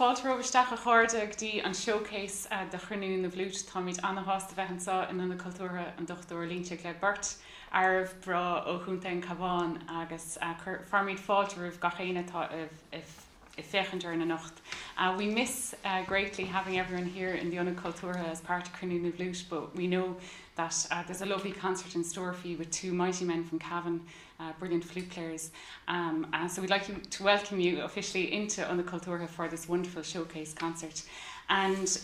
fáilte roisteach a chuirde agtí an showcase de Cruinniú na bhFliúit tá míid anna hásta bheith ansá in na Cultúrtha an Dr. Loingsigh le Bert arbh bra ó Chuntain Cabháin agus farmíd fáilte roh gachéine tá if fechanter in the nacht. We miss greatly having everyone here in the Ionad Cultúrtha as part of Cruinniú na bhFliúit, but we know that there's a lovely concert in store for you with two mighty men from Cavan, brilliant flute players. So we'd like to welcome you officially into Ionad Cultúrtha for this wonderful showcase concert. And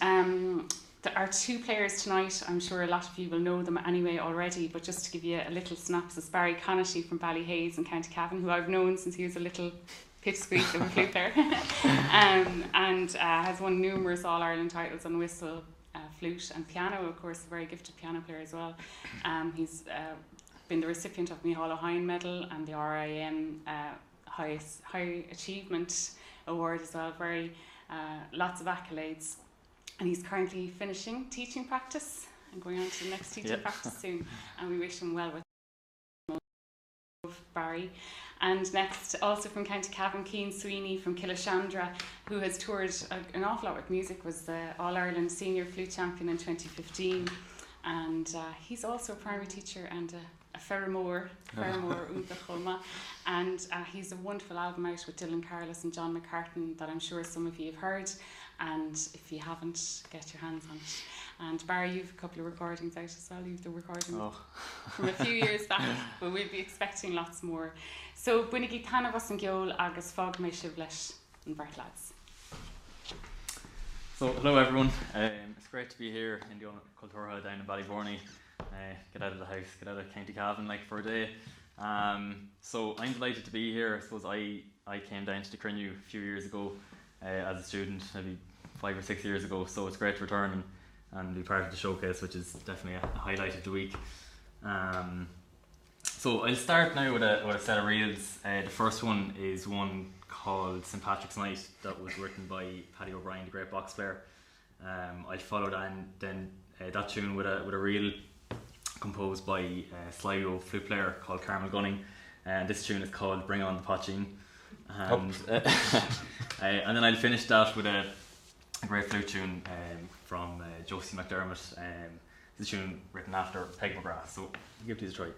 there are two players tonight. I'm sure a lot of you will know them anyway already, but just to give you a little synopsis, Barry Conaty from Ballyhaise in County Cavan, who I've known since he was a little pipsqueak of a flute player, and has won numerous All-Ireland titles on whistle, flute and piano, of course, a very gifted piano player as well. He's been the recipient of the Amhlaoibh Medal and the RIM High Achievement Award as well, very lots of accolades. And he's currently finishing teaching practice and going on to the next teaching practice soon, and we wish him well with Barry. And next, also from County Cavan, Céin Sweeney from Killashandra, who has toured an awful lot with music, was the All-Ireland Senior Flute Champion in 2015, and he's also a primary teacher and a Ferramore Unta Choma, and he's a wonderful album out with Dylan Carlos and John McCartan that I'm sure some of you have heard, and if you haven't, get your hands on it. And Barry, you've a couple of recordings out as well. You've the recording from a few years back, but we'll be expecting lots more. So, buinigí tanna vas an geol agus fog mé sibh leis an bheirt lads. So, hello everyone. It's great to be here in the Ionad Cultúrtha down in Ballyvorney. Get out of the house, get out of County Cavan like for a day. So I'm delighted to be here. I suppose I came down to the Cruinniú a few years ago as a student, maybe 5 or 6 years ago. So it's great to return and be part of the showcase, which is definitely a highlight of the week. So I'll start now with a set of reels. The first one is one called St. Patrick's Night that was written by Paddy O'Brien, the great box player. I'll follow that and then that tune with a reel composed by a Sligo flute player called Carmel Gunning, and this tune is called Bring On the Potching. And then I'll finish that with a great flute tune from Josie McDermott. It's a tune written after Peg McGrath, so give these a try.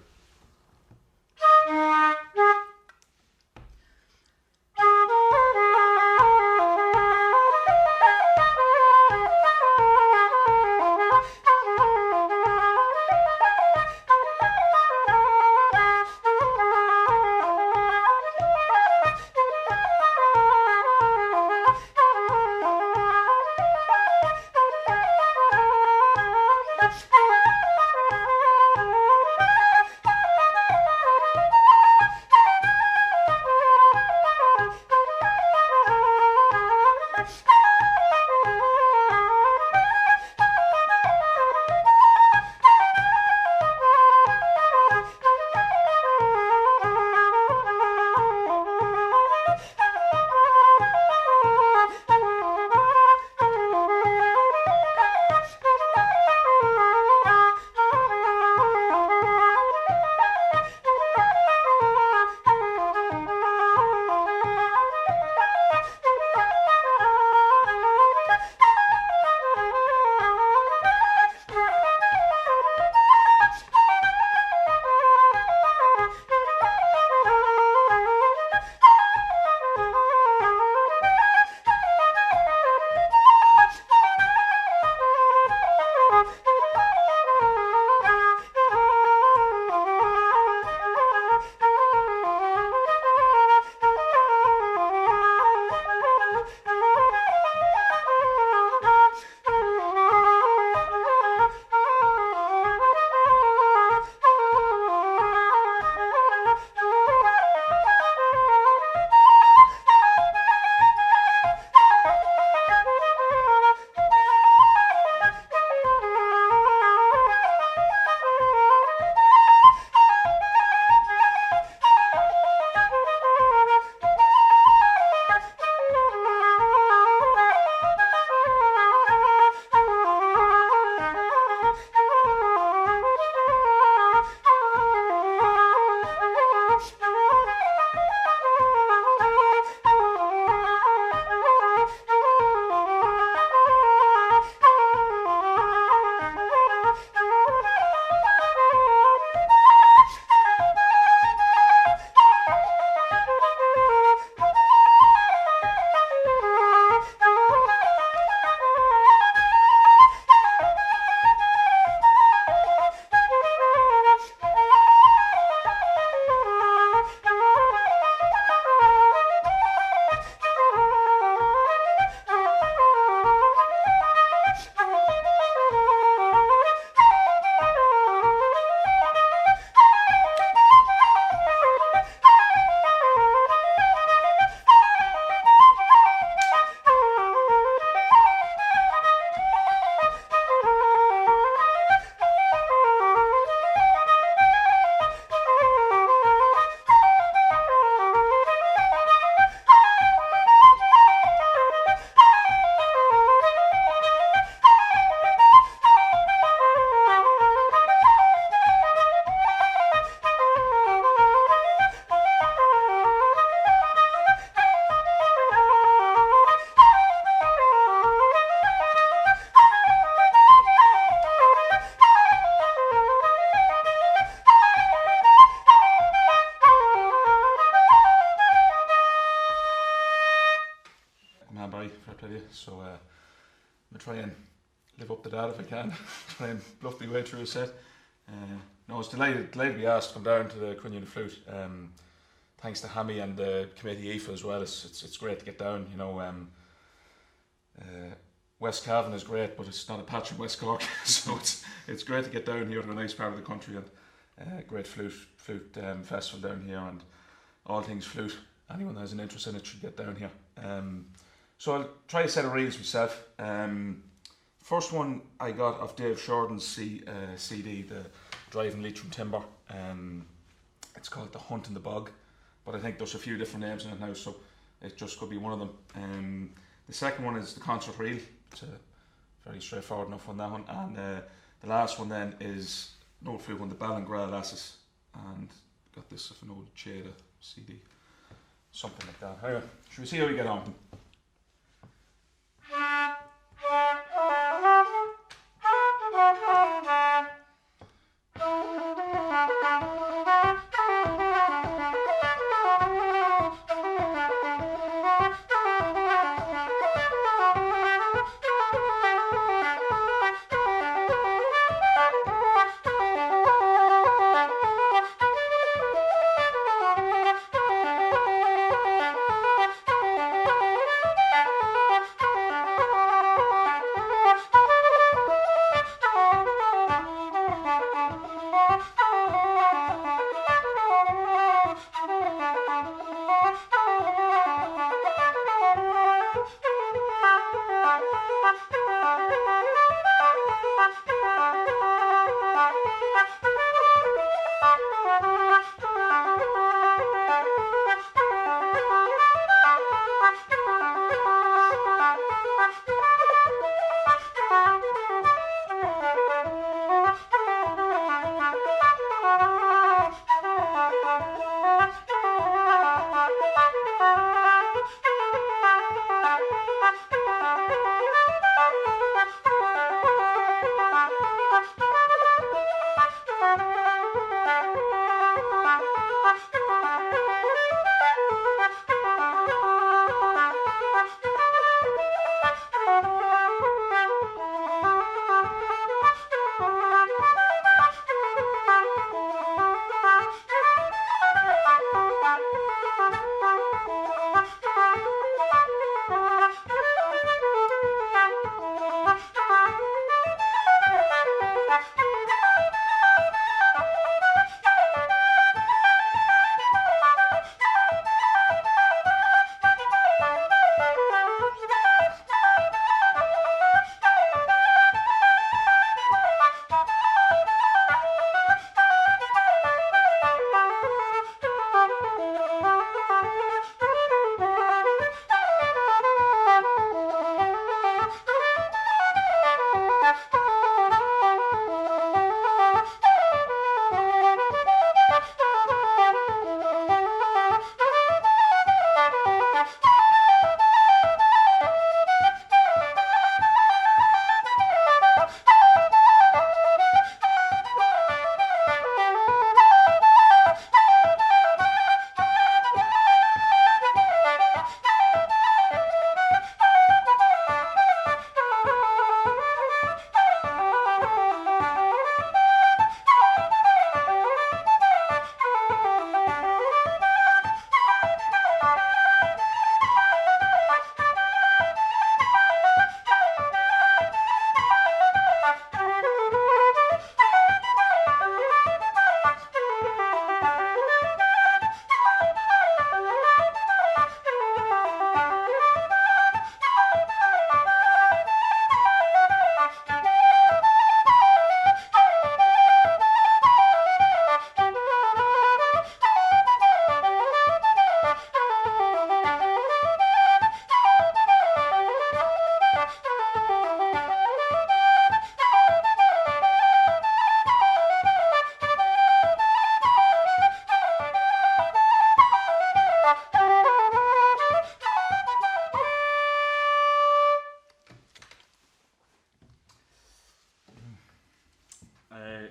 good man, Barry, fair play to you. So I'm going to try and live up to that if I can. Try and bluff my way through a set. No, I was delighted to be asked to come down to the Cruinniú Flute. Thanks to Hammy and the committee EFA as well. It's great to get down. You know, West Cavan is great, but it's not a patch in West Cork, so it's great to get down here to a nice part of the country, and great flute festival down here, and all things flute. Anyone that has an interest in it should get down here. So I'll try a set of reels myself. First one I got off Dave Shorten's CD, the Driving Leitrim Timber. It's called The Hunt in the Bog, but I think there's a few different names in it now, so it just could be one of them. The second one is the concert reel. It's very straightforward enough on that one. And the last one then is an old flute one, the Ballingra Lasses, and got this of an old Cheda CD, something like that. Anyway, should we see how we get on?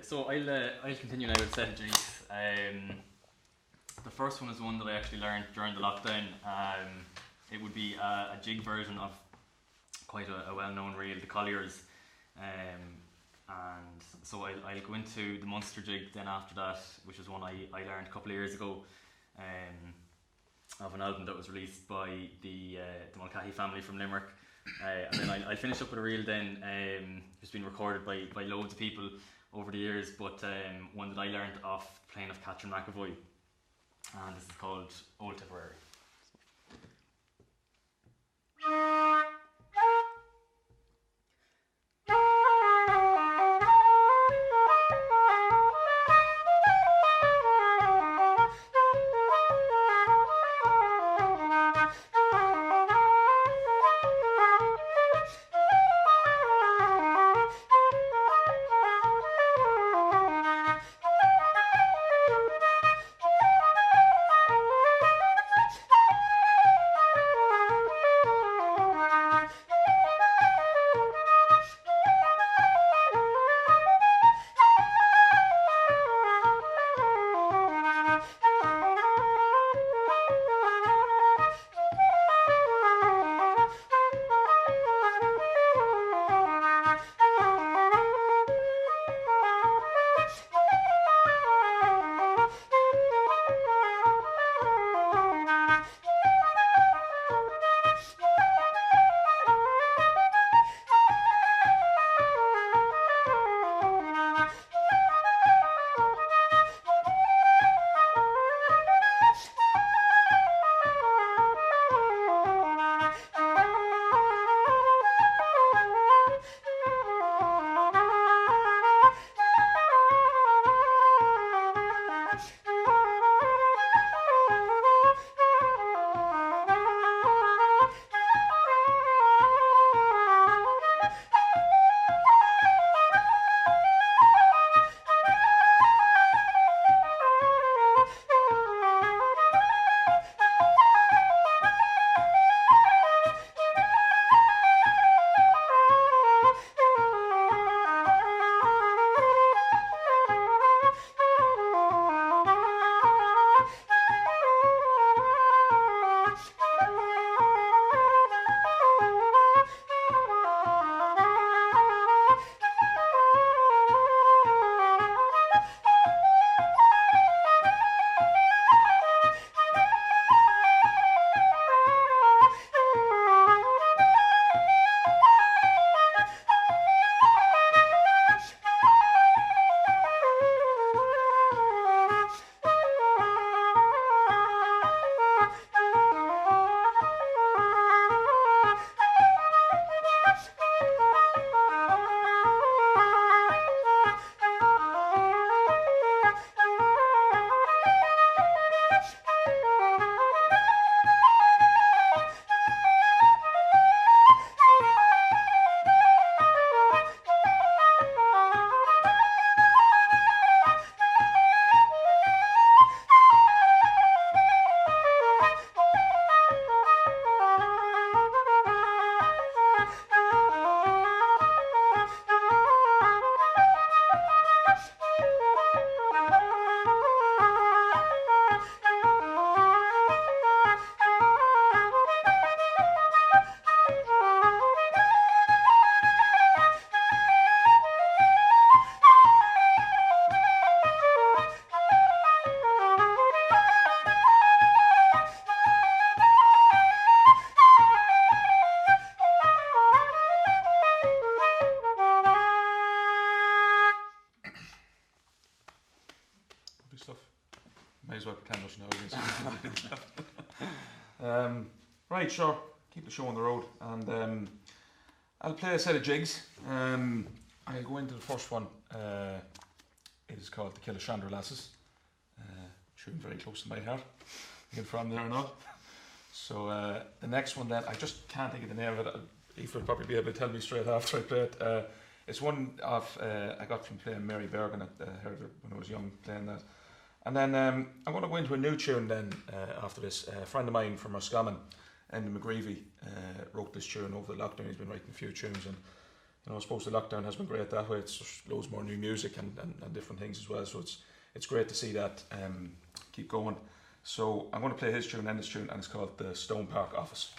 So I'll continue now with set of Gs. The first one is one that I actually learned during the lockdown. it would be a jig version of quite a well-known reel, the Colliers. And so I'll go into the Munster jig then after that, which is one I learned a couple of years ago of an album that was released by the Mulcahy family from Limerick. And then I'll finish up with a reel then, who's been recorded by loads of people over the years, but one that I learned off playing of Catherine McAvoy, and this is called Old Tipperary. May as well pretend there's no right, sure. Keep the show on the road, and I'll play a set of jigs. I'll go into the first one. It is called the Killashandra Lasses. Tune very close to my heart. You can from there or not. So the next one then, I just can't think of the name of it. Aoife will probably be able to tell me straight after I play it. It's one of I got from playing Mary Bergen. I heard it when I was young playing that. And then I'm going to go into a new tune then after this. A friend of mine from Roscommon, Enda McGreevy, wrote this tune over the lockdown. He's been writing a few tunes, and I suppose the lockdown has been great that way. It's just loads more new music and different things as well. So it's great to see that keep going. So I'm going to play his tune and his tune, and it's called the Stone Park Office.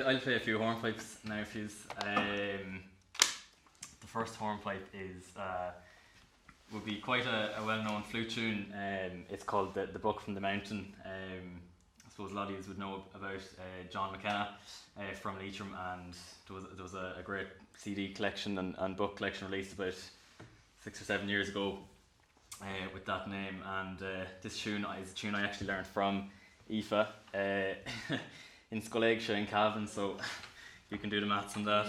I'll play a few hornpipes now. If you, the first hornpipe is would be quite a well-known flute tune. It's called the Book from the Mountain. I suppose a lot of you would know about John McKenna from Leitrim, and there was a great CD collection and book collection released about 6 or 7 years ago with that name. And this tune is a tune I actually learned from Aoife in Súilleabháin in Cavan, so you can do the maths on that.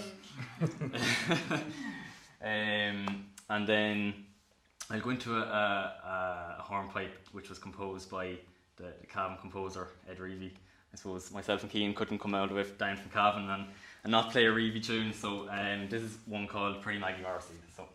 And then I'll go into a hornpipe which was composed by the Cavan composer Ed Reevy. I suppose myself and Cian couldn't come out of it down from Cavan and not play a Reevy tune, so this is one called Pretty Maggie Morrissey. So.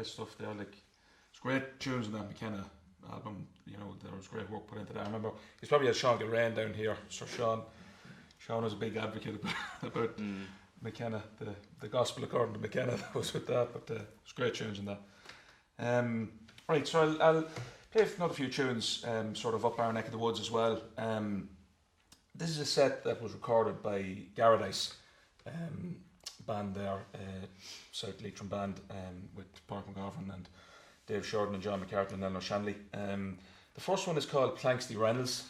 great stuff there. Like, it's great tunes in that McKenna album. You know, there was great work put into that. I remember he's probably had Sean Gilrain down here. So Sean was a big advocate about McKenna, the gospel according to McKenna. That was with that, but it's great tunes in that. Right, so I'll play another few tunes, sort of up our neck of the woods as well. This is a set that was recorded by Garadice, band there, South Leitrim band, with Mark McGovern and Dave Shorten and John McCarthy and Eleanor Shanley. The first one is called Planksty Reynolds.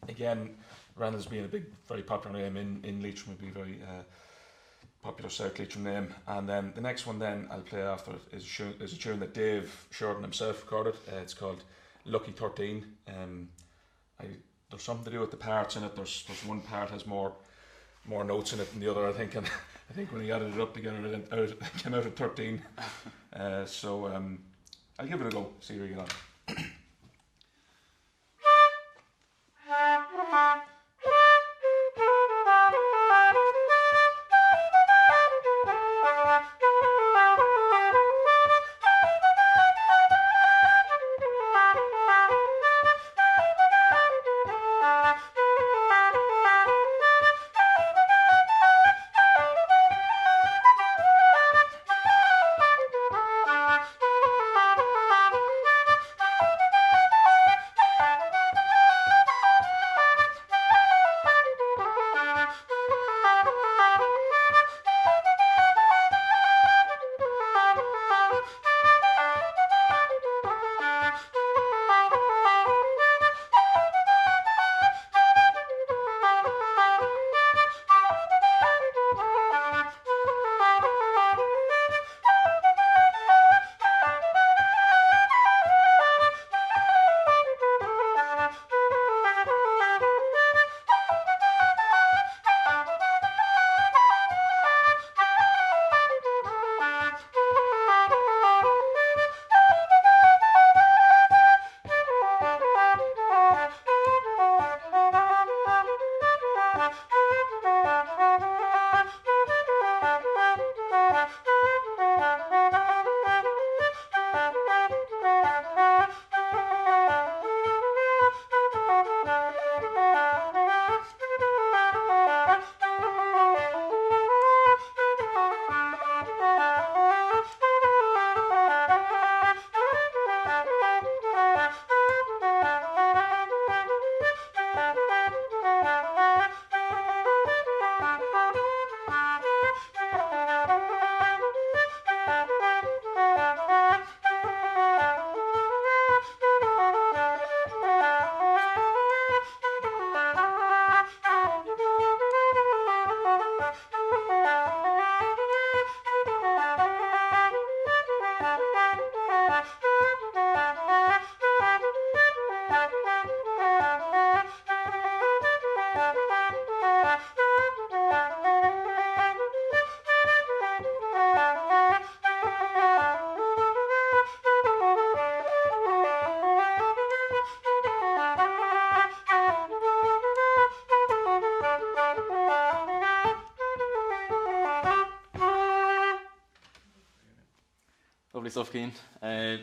Again, Reynolds being a very popular name in Leitrim, would be very popular South Leitrim name. And then the next one then I'll play after it is a tune that Dave Shorten himself recorded. It's called Lucky 13. There's something to do with the parts in it. There's one part has more notes in it than the other, I think, and I think when he added it up together it came out at 13. So I'll give it a go, see where you get on. Lovely stuff, Cian.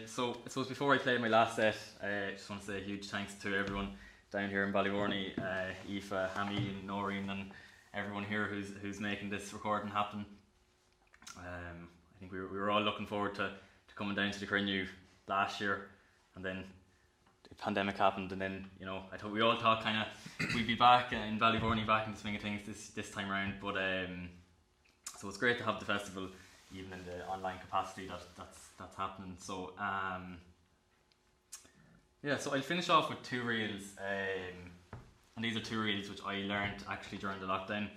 So I suppose before I play my last set, I just want to say a huge thanks to everyone down here in Ballywarney, Aoife, Hammy and Noreen and everyone here who's making this recording happen. I think we were all looking forward to coming down to the Cruinniú last year, and then the pandemic happened, and then, you know, we all thought kind of we'd be back in Ballywarney, back in the swing of things this time round. But so it's great to have the festival even in the online capacity that's happening. So yeah, so I'll finish off with two reels, and these are two reels which I learned actually during the lockdown.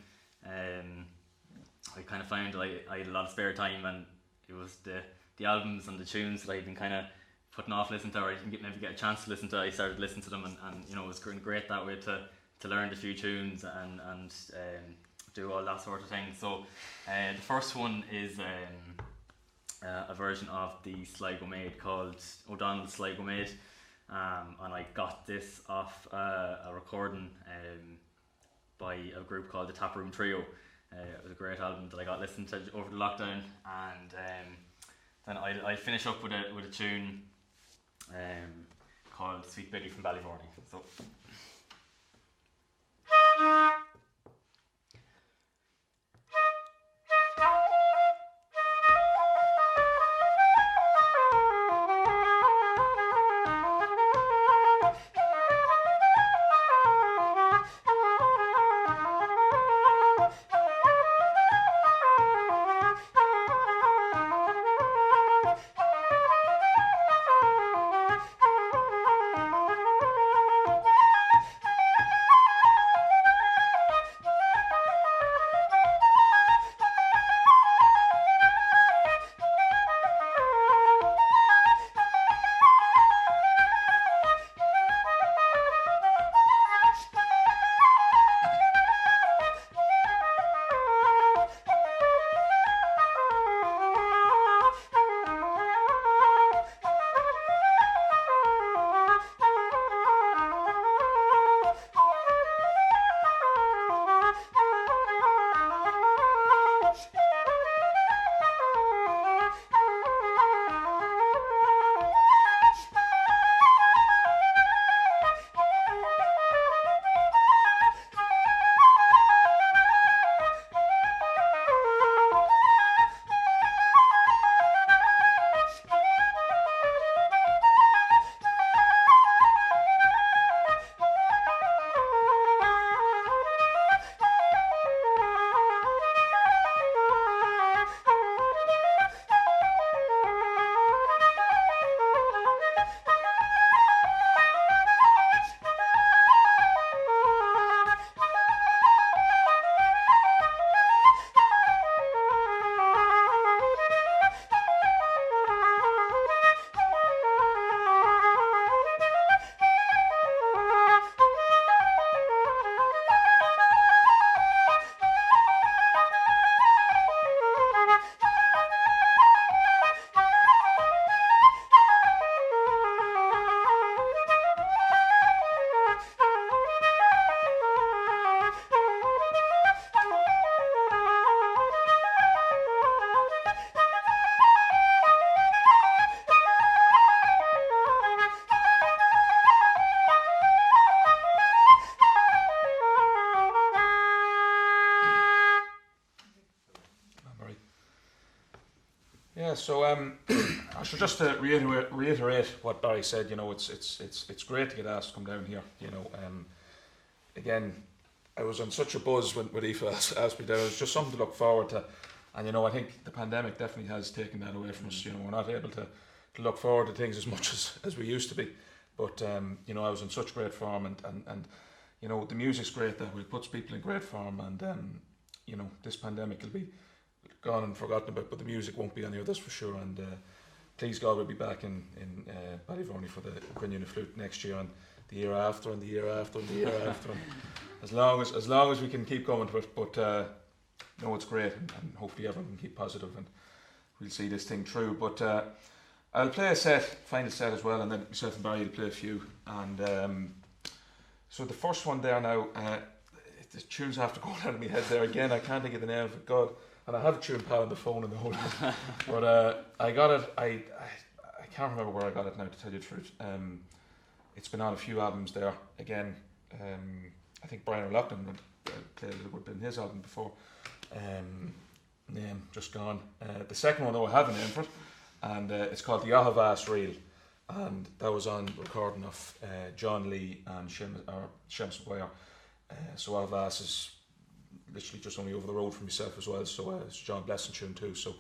I kind of found I had a lot of spare time, and it was the albums and the tunes that I'd been kind of putting off listening to, or I didn't maybe get a chance to listen to. I started listening to them, and you know, it was great that way to learn a few tunes and do all that sort of thing. So the first one is a version of the Sligo Maid called O'Donnell's Sligo Maid, and I got this off a recording by a group called the Taproom Trio. It was a great album that I got listened to over the lockdown, and Then I'll finish up with a tune called Sweet Billy from Ballyvorney. So. So I should just reiterate what Barry said. You know, it's great to get asked to come down here. You know, again, I was on such a buzz when Aoife asked me down. It was just something to look forward to, and you know, I think the pandemic definitely has taken that away from us. You know, we're not able to look forward to things as much as we used to be. But you know, I was in such great form, and you know, the music's great. That it puts people in great form, and you know, this pandemic will be gone and forgotten about, but the music won't be any of this for sure. And please God, we'll be back in Ballyvorney for the Cruinniú bhFliúit next year, and the year after, and the year after, and the year after, and as long as we can keep going to it. But no, it's great, and hopefully everyone can keep positive, and we'll see this thing through. But I'll play a final set as well, and then myself and Barry will play a few. And so the first one there now, the tunes have to go out of my head there again. I can't think of the name of it. God. And I have a tune pad on the phone and the whole thing. But I got it, I can't remember where I got it now, to tell you the truth. It's been on a few albums there. Again, I think Brian O'Loughlin played a little bit in his album before. Name just gone. The second one though, I have a name for it, and it's called the Ahavas Reel, and that was on recording of John Lee and Séamus. So Ahavas is literally just only over the road from myself as well, so it's John Blessing tune too. So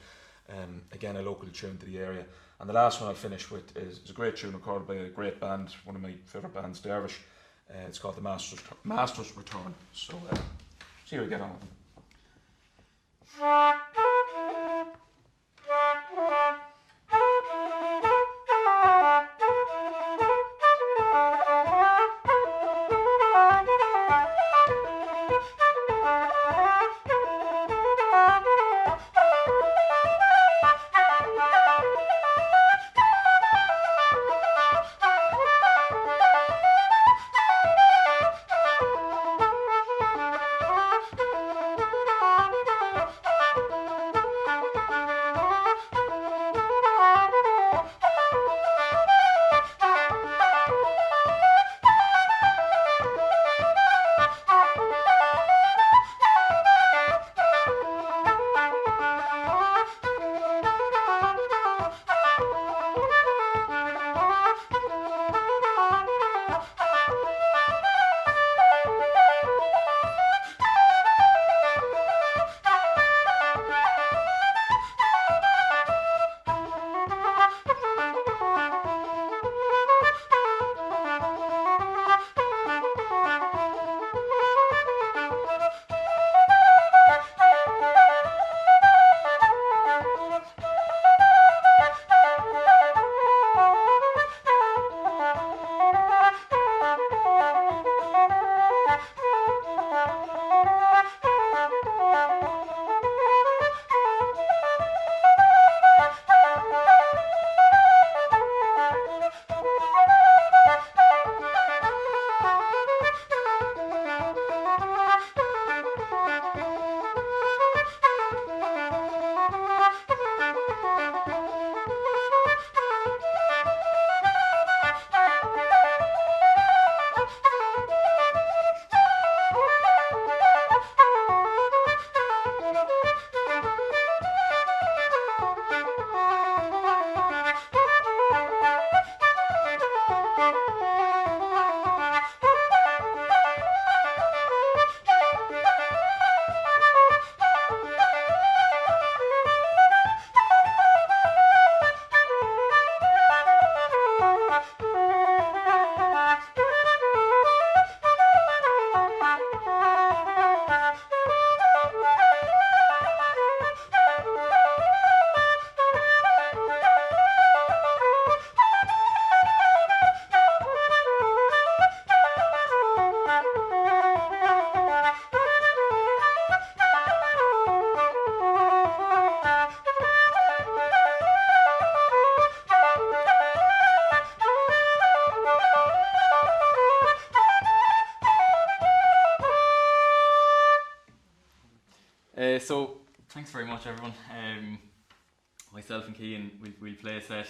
again, a local tune to the area. And the last one I'll finish with is a great tune recorded by a great band, one of my favourite bands, Dervish. It's called the Master's Return. So see how we get on with them. So thanks very much, everyone. Myself and Cian, we'll play a set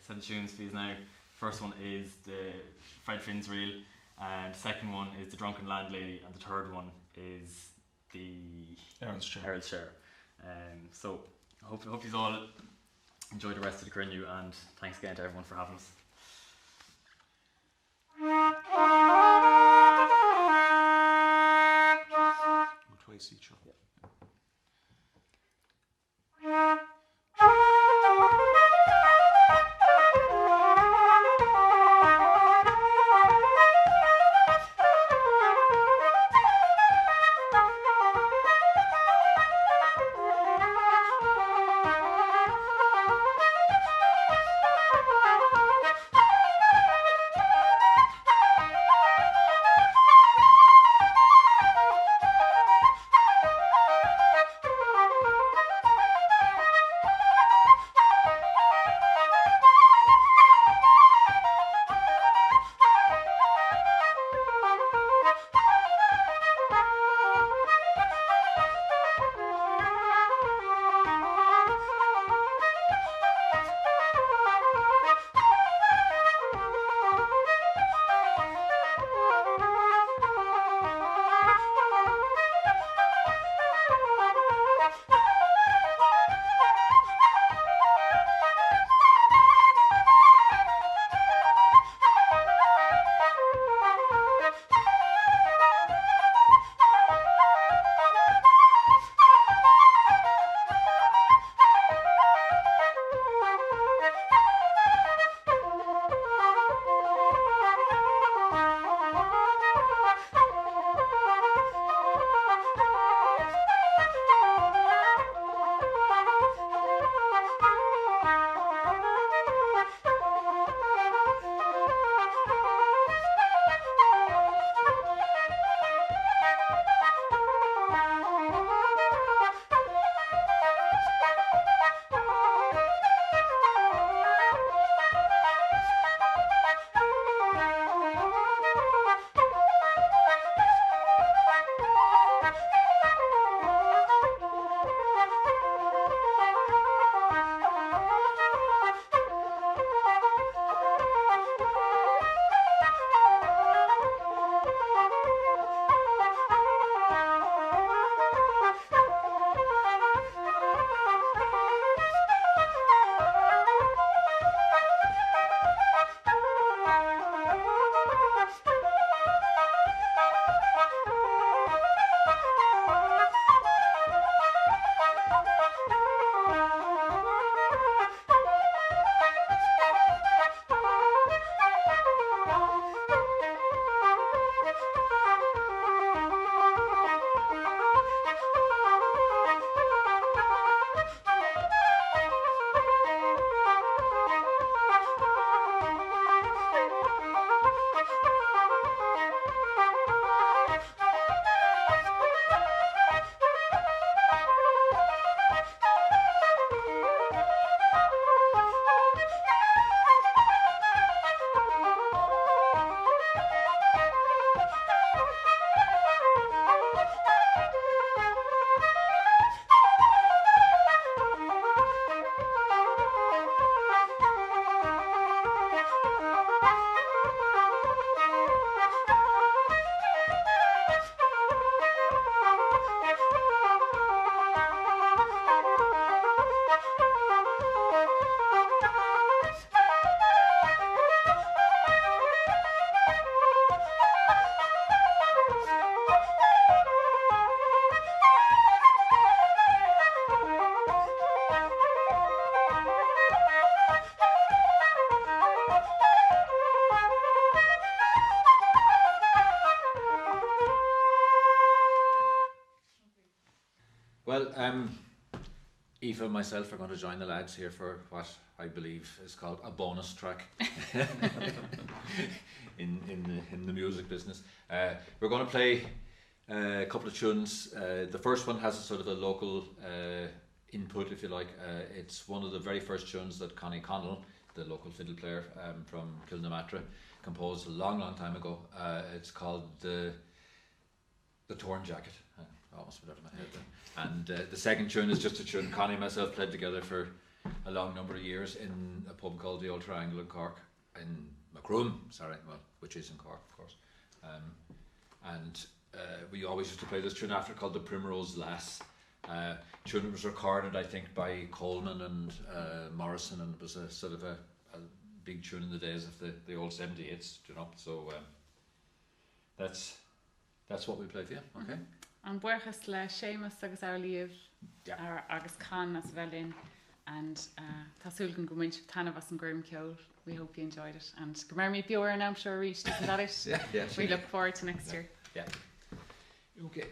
of tunes for you now. First one is the Fred Finn's Reel, and the second one is the Drunken Landlady, and the third one is the Earl's Chair. So I hope you all enjoy the rest of the Cruinniú, and thanks again to everyone for having us. We'll twice each other. Well, Aoife and myself are going to join the lads here for what I believe is called a bonus track in the music business. We're going to play a couple of tunes. The first one has a sort of a local input, if you like. It's one of the very first tunes that Connie Connell, the local fiddle player from Kilnamatra, composed a long time ago. It's called the Torn Jacket. I almost put it out of my head then. And the second tune is just a tune Connie and myself played together for a long number of years in a pub called the Old Triangle in Cork, in MacSuibhne, which is in Cork, of course. And we always used to play this tune after, called The Primrose Lass. Tune that was recorded, I think, by Coleman and Morrison, and it was a sort of a big tune in the days of the old 70 hits, you know. So that's what we play for you, okay? An buchas le Séamus agus Amhlaoibh agus Can as bhelin, and Tasúilgan go muintir tanna was an grim ceol. We hope you enjoyed it, and Gomermi Bjor and I'm sure reached, isn't that it? Yeah. We look forward to next year. Yeah. Okay.